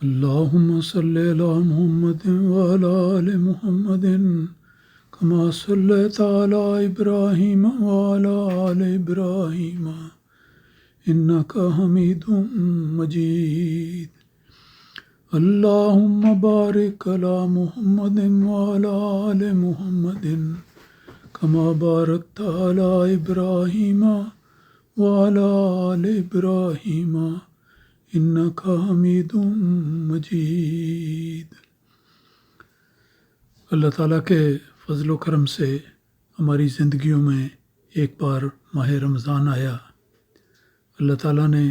اللهم صل على محمد وعلى آل محمد كما صليت على إبراهيم وعلى آل إبراهيم إنك حميد مجيد. اللهم بارك على محمد وعلى آل محمد كما باركت على إبراهيم وعلى آل إبراهيم إنك حميد مجيد. اللہ تعالیٰ کے فضل و کرم سے ہماری زندگیوں میں ایک بار ماہ رمضان آیا. اللہ تعالیٰ نے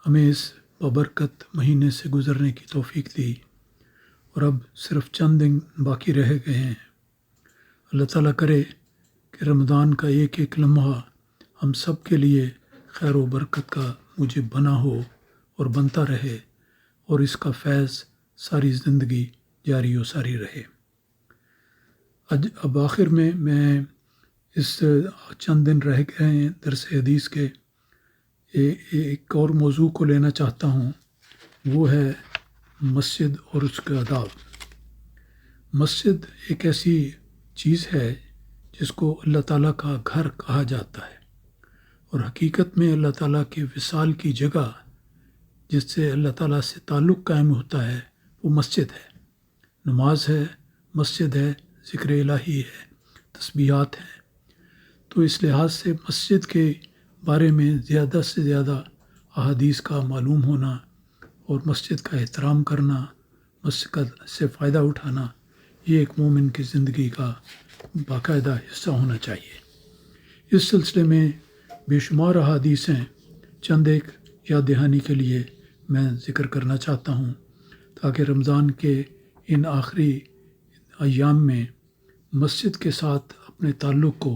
ہمیں اس بابرکت مہینے سے گزرنے کی توفیق دی اور اب صرف چند دن باقی رہ گئے ہیں. اللہ تعالیٰ کرے کہ رمضان کا ایک ایک لمحہ ہم سب کے لیے خیر و برکت کا موجب بنا ہو اور بنتا رہے اور اس کا فیض ساری زندگی جاری و ساری رہے. اب آخر میں اس چند دن رہ گئے ہیں درس حدیث کے ایک اور موضوع کو لینا چاہتا ہوں. وہ ہے مسجد اور اس کے آداب. مسجد ایک ایسی چیز ہے جس کو اللہ تعالیٰ کا گھر کہا جاتا ہے اور حقیقت میں اللہ تعالیٰ کے وصال کی جگہ جس سے اللہ تعالیٰ سے تعلق قائم ہوتا ہے وہ مسجد ہے. نماز ہے، مسجد ہے، ذکر الہی ہے، تسبیحات ہیں. تو اس لحاظ سے مسجد کے بارے میں زیادہ سے زیادہ احادیث کا معلوم ہونا اور مسجد کا احترام کرنا، مسجد سے فائدہ اٹھانا، یہ ایک مومن کی زندگی کا باقاعدہ حصہ ہونا چاہیے. اس سلسلے میں بے شمار احادیث ہیں. چند ایک یاد دہانی کے لیے میں ذکر کرنا چاہتا ہوں تاکہ رمضان کے ان آخری ایام میں مسجد کے ساتھ اپنے تعلق کو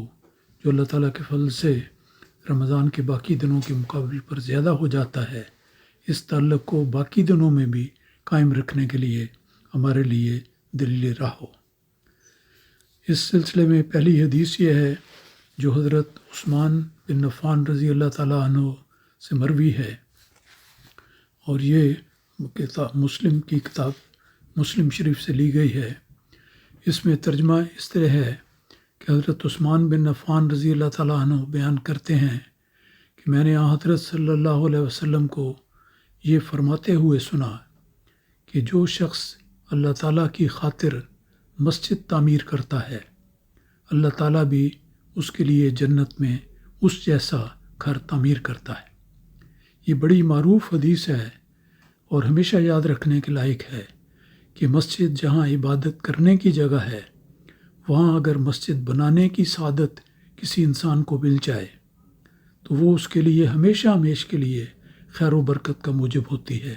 جو اللہ تعالیٰ کے فضل سے رمضان کے باقی دنوں کے مقابل پر زیادہ ہو جاتا ہے، اس تعلق کو باقی دنوں میں بھی قائم رکھنے کے لیے ہمارے لیے دلیل راہ ہو. اس سلسلے میں پہلی حدیث یہ ہے جو حضرت عثمان بن عفان رضی اللہ تعالیٰ عنہ سے مروی ہے اور یہ مسلم کی کتاب مسلم شریف سے لی گئی ہے. اس میں ترجمہ اس طرح ہے کہ حضرت عثمان بن عفان رضی اللہ تعالیٰ عنہ بیان کرتے ہیں کہ میں نے حضرت صلی اللہ علیہ وسلم کو یہ فرماتے ہوئے سنا کہ جو شخص اللہ تعالیٰ کی خاطر مسجد تعمیر کرتا ہے، اللہ تعالیٰ بھی اس کے لیے جنت میں اس جیسا گھر تعمیر کرتا ہے. یہ بڑی معروف حدیث ہے اور ہمیشہ یاد رکھنے کے لائق ہے کہ مسجد جہاں عبادت کرنے کی جگہ ہے، وہاں اگر مسجد بنانے کی سعادت کسی انسان کو مل جائے تو وہ اس کے لیے ہمیشہ کے لیے خیر و برکت کا موجب ہوتی ہے.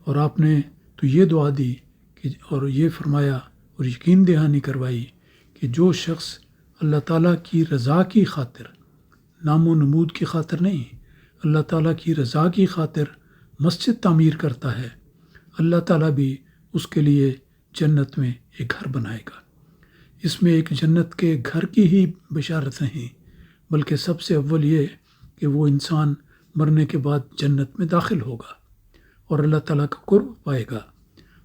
اور آپ نے تو یہ دعا دی کہ اور یہ فرمایا اور یقین دہانی کروائی کہ جو شخص اللہ تعالیٰ کی رضا کی خاطر، نام و نمود کی خاطر نہیں، اللہ تعالیٰ کی رضا کی خاطر مسجد تعمیر کرتا ہے، اللہ تعالیٰ بھی اس کے لیے جنت میں ایک گھر بنائے گا. اس میں ایک جنت کے گھر کی ہی بشارت نہیں بلکہ سب سے اول یہ کہ وہ انسان مرنے کے بعد جنت میں داخل ہوگا اور اللہ تعالیٰ کا قرب پائے گا.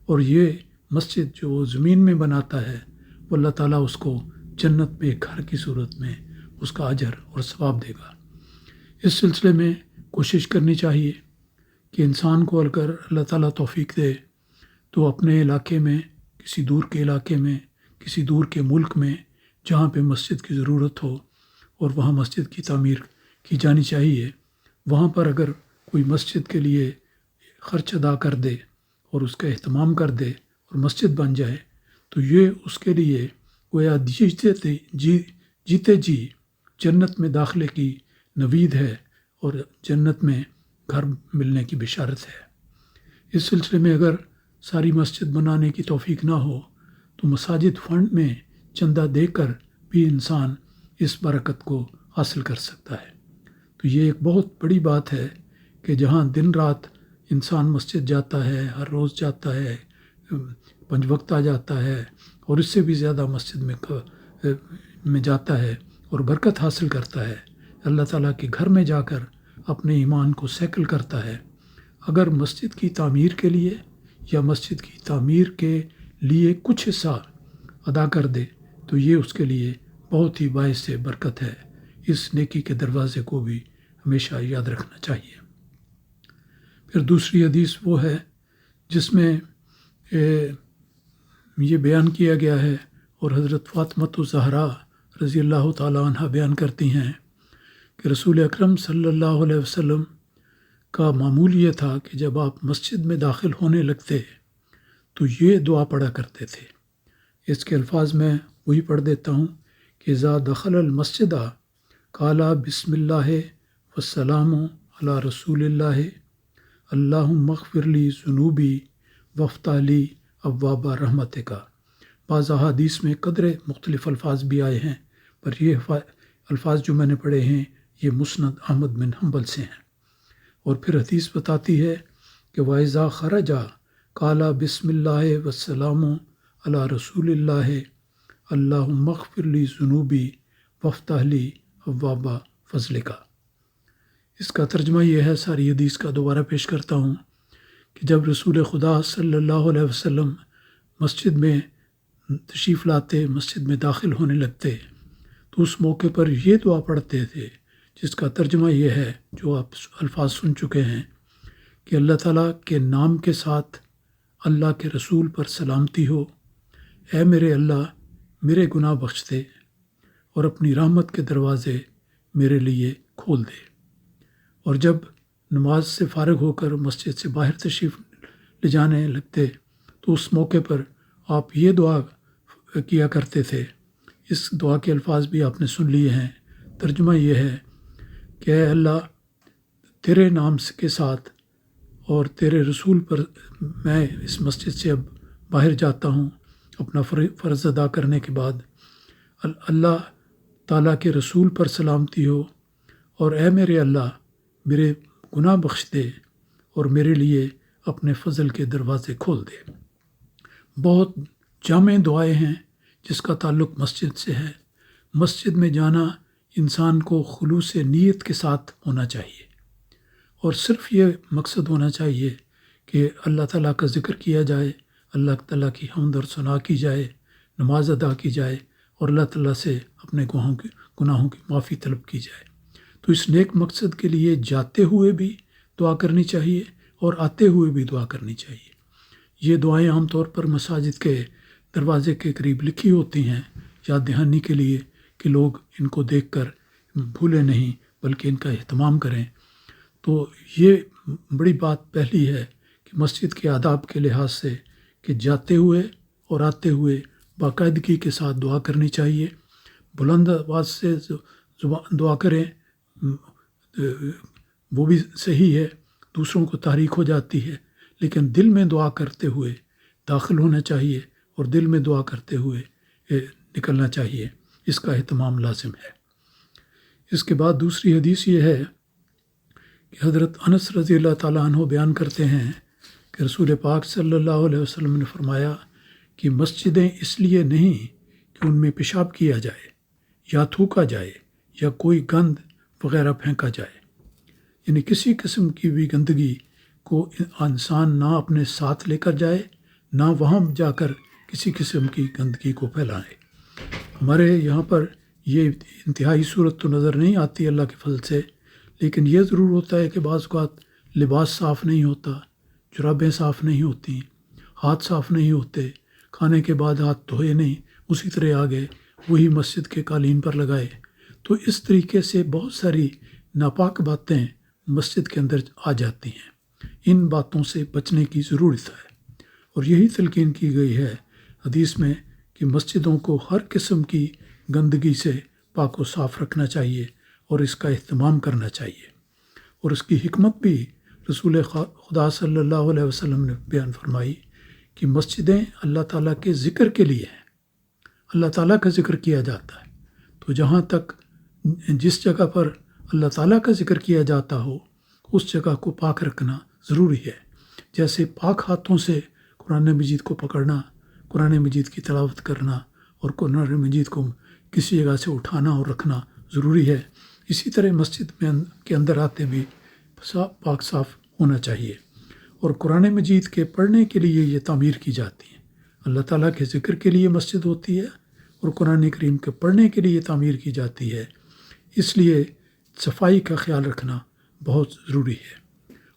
اور یہ مسجد جو زمین میں بناتا ہے وہ اللہ تعالیٰ اس کو جنت میں ایک گھر کی صورت میں اس کا اجر اور ثواب دے گا. اس سلسلے میں کوشش کرنی چاہیے کہ انسان کو اگر اللہ تعالیٰ توفیق دے تو اپنے علاقے میں، کسی دور کے علاقے میں، کسی دور کے ملک میں جہاں پہ مسجد کی ضرورت ہو اور وہاں مسجد کی تعمیر کی جانی چاہیے، وہاں پر اگر کوئی مسجد کے لیے خرچ ادا کر دے اور اس کا اہتمام کر دے اور مسجد بن جائے تو یہ اس کے لیے گویا جیتے جی جنت میں داخلے کی نوید ہے اور جنت میں گھر ملنے کی بشارت ہے. اس سلسلے میں اگر ساری مسجد بنانے کی توفیق نہ ہو تو مساجد فنڈ میں چندہ دے کر بھی انسان اس برکت کو حاصل کر سکتا ہے. تو یہ ایک بہت بڑی بات ہے کہ جہاں دن رات انسان مسجد جاتا ہے، ہر روز جاتا ہے، 5 وقت آ جاتا ہے اور اس سے بھی زیادہ مسجد میں جاتا ہے اور برکت حاصل کرتا ہے، اللہ تعالیٰ کے گھر میں جا کر اپنے ایمان کو سیکل کرتا ہے. اگر مسجد کی تعمیر کے لیے یا مسجد کی تعمیر کے لیے کچھ حصہ ادا کر دے تو یہ اس کے لیے بہت ہی باعث برکت ہے۔ اس نیکی کے دروازے کو بھی ہمیشہ یاد رکھنا چاہیے۔ پھر دوسری حدیث وہ ہے جس میں یہ بیان کیا گیا ہے، اور حضرت فاطمۃ الزہرا رضی اللہ تعالیٰ عنہ بیان کرتی ہیں کہ رسول اکرم صلی اللہ علیہ وسلم کا معمول یہ تھا کہ جب آپ مسجد میں داخل ہونے لگتے تو یہ دعا پڑھا کرتے تھے۔ اس کے الفاظ میں وہی پڑھ دیتا ہوں کہ اذا دخل المسجد قال بسم اللہ والسلام علی رسول اللہ اللہم اغفر لی ذنوبی وافتح لی ابواب رحمتک۔ بعض احادیث میں قدرے مختلف الفاظ بھی آئے ہیں، پر یہ الفاظ جو میں نے پڑھے ہیں یہ مسند احمد بن حنبل سے ہیں۔ اور پھر حدیث بتاتی ہے کہ وَإِذَا خَرَجَ قَالَ بِسْمِ اللَّهِ وَالسَّلَامُ عَلَى رَسُولِ اللَّهِ اللَّهُمَّ اغْفِرْ لِي ذُنُوبِي وَافْتَحْ لِي أَبْوَابَ فَضْلِكَ۔ اس کا ترجمہ یہ ہے، ساری حدیث کا دوبارہ پیش کرتا ہوں کہ جب رسول خدا صلی اللہ علیہ وسلم مسجد میں تشریف لاتے، مسجد میں داخل ہونے لگتے تو اس موقع پر یہ دعا پڑھتے تھے، جس کا ترجمہ یہ ہے جو آپ الفاظ سن چکے ہیں کہ اللہ تعالیٰ کے نام کے ساتھ اللہ کے رسول پر سلامتی ہو، اے میرے اللہ میرے گناہ بخش دے اور اپنی رحمت کے دروازے میرے لیے کھول دے۔ اور جب نماز سے فارغ ہو کر مسجد سے باہر تشریف لے جانے لگتے تو اس موقع پر آپ یہ دعا کیا کرتے تھے۔ اس دعا کے الفاظ بھی آپ نے سن لیے ہیں۔ ترجمہ یہ ہے کہ اے اللہ تیرے نام کے ساتھ اور تیرے رسول پر میں اس مسجد سے اب باہر جاتا ہوں اپنا فرض ادا کرنے کے بعد، اللہ تعالیٰ کے رسول پر سلامتی ہو، اور اے میرے اللہ میرے گناہ بخش دے اور میرے لیے اپنے فضل کے دروازے کھول دے۔ بہت جامع دعائیں ہیں جس کا تعلق مسجد سے ہے۔ مسجد میں جانا انسان کو خلوص نیت کے ساتھ ہونا چاہیے، اور صرف یہ مقصد ہونا چاہیے کہ اللہ تعالیٰ کا ذکر کیا جائے، اللہ تعالیٰ کی حمد اور ثنا کی جائے، نماز ادا کی جائے، اور اللہ تعالیٰ سے اپنے گناہوں کی معافی طلب کی جائے۔ تو اس نیک مقصد کے لیے جاتے ہوئے بھی دعا کرنی چاہیے اور آتے ہوئے بھی دعا کرنی چاہیے۔ یہ دعائیں عام طور پر مساجد کے دروازے کے قریب لکھی ہوتی ہیں، یاد دہانی کے لیے کہ لوگ ان کو دیکھ کر بھولیں نہیں بلکہ ان کا اہتمام کریں۔ تو یہ بڑی بات پہلی ہے کہ مسجد کے آداب کے لحاظ سے کہ جاتے ہوئے اور آتے ہوئے باقاعدگی کے ساتھ دعا کرنی چاہیے۔ بلند آواز سے دعا کریں وہ بھی صحیح ہے، دوسروں کو تحریک ہو جاتی ہے، لیکن دل میں دعا کرتے ہوئے داخل ہونا چاہیے اور دل میں دعا کرتے ہوئے نکلنا چاہیے۔ اس کا اہتمام لازم ہے۔ اس کے بعد دوسری حدیث یہ ہے کہ حضرت انس رضی اللہ تعالیٰ عنہ بیان کرتے ہیں کہ رسول پاک صلی اللہ علیہ وسلم نے فرمایا کہ مسجدیں اس لیے نہیں کہ ان میں پیشاب کیا جائے یا تھوکا جائے یا کوئی گند وغیرہ پھینکا جائے، یعنی کسی قسم کی بھی گندگی کو انسان نہ اپنے ساتھ لے کر جائے، نہ وہاں جا کر کسی قسم کی گندگی کو پھیلائے۔ ہمارے یہاں پر یہ انتہائی صورت تو نظر نہیں آتی اللہ کے فضل سے، لیکن یہ ضرور ہوتا ہے کہ بعض اوقات لباس صاف نہیں ہوتا، جرابیں صاف نہیں ہوتی، ہاتھ صاف نہیں ہوتے، کھانے کے بعد ہاتھ دھوئے نہیں، اسی طرح آ گئے وہی مسجد کے قالین پر لگائے۔ تو اس طریقے سے بہت ساری ناپاک باتیں مسجد کے اندر آ جاتی ہیں۔ ان باتوں سے بچنے کی ضرورت ہے، اور یہی تلقین کی گئی ہے حدیث میں کہ مسجدوں کو ہر قسم کی گندگی سے پاک و صاف رکھنا چاہیے اور اس کا اہتمام کرنا چاہیے۔ اور اس کی حکمت بھی رسول خدا صلی اللہ علیہ وسلم نے بیان فرمائی کہ مسجدیں اللہ تعالیٰ کے ذکر کے لیے ہیں، اللہ تعالیٰ کا ذکر کیا جاتا ہے۔ تو جہاں تک جس جگہ پر اللہ تعالیٰ کا ذکر کیا جاتا ہو اس جگہ کو پاک رکھنا ضروری ہے۔ جیسے پاک ہاتھوں سے قرآن مجید کو پکڑنا، قرآن مجید کی تلاوت کرنا اور قرآن مجید کو کسی جگہ سے اٹھانا اور رکھنا ضروری ہے، اسی طرح مسجد میں کے اندر آتے بھی پاک صاف ہونا چاہیے۔ اور قرآن مجید کے پڑھنے کے لیے یہ تعمیر کی جاتی ہیں۔ اللہ تعالیٰ کے ذکر کے لیے مسجد ہوتی ہے اور قرآن کریم کے پڑھنے کے لیے تعمیر کی جاتی ہے، اس لیے صفائی کا خیال رکھنا بہت ضروری ہے۔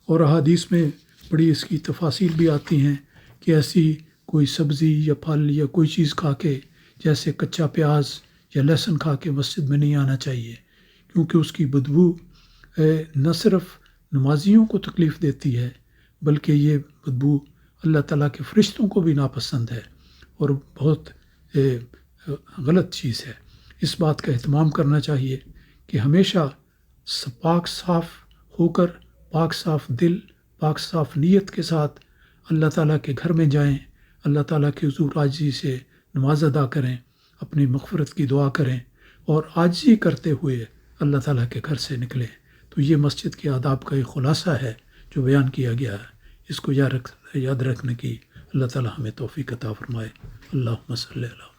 اور احادیث میں بڑی اس کی تفاصیل بھی آتی ہیں کہ ایسی کوئی سبزی یا پھل یا کوئی چیز کھا کے، جیسے کچا پیاز یا لہسن کھا کے مسجد میں نہیں آنا چاہیے، کیونکہ اس کی بدبو نہ صرف نمازیوں کو تکلیف دیتی ہے بلکہ یہ بدبو اللہ تعالیٰ کے فرشتوں کو بھی ناپسند ہے اور بہت غلط چیز ہے۔ اس بات کا اہتمام کرنا چاہیے کہ ہمیشہ پاک صاف ہو کر، پاک صاف دل، پاک صاف نیت کے ساتھ اللہ تعالیٰ کے گھر میں جائیں، اللہ تعالیٰ کے حضور عاجزی سے نماز ادا کریں، اپنی مغفرت کی دعا کریں اور عاجزی کرتے ہوئے اللہ تعالیٰ کے گھر سے نکلیں۔ تو یہ مسجد کے آداب کا ایک خلاصہ ہے جو بیان کیا گیا ہے۔ اس کو یاد رکھنے کی اللہ تعالیٰ ہمیں توفیق عطا فرمائے۔ اللہم صلی اللہ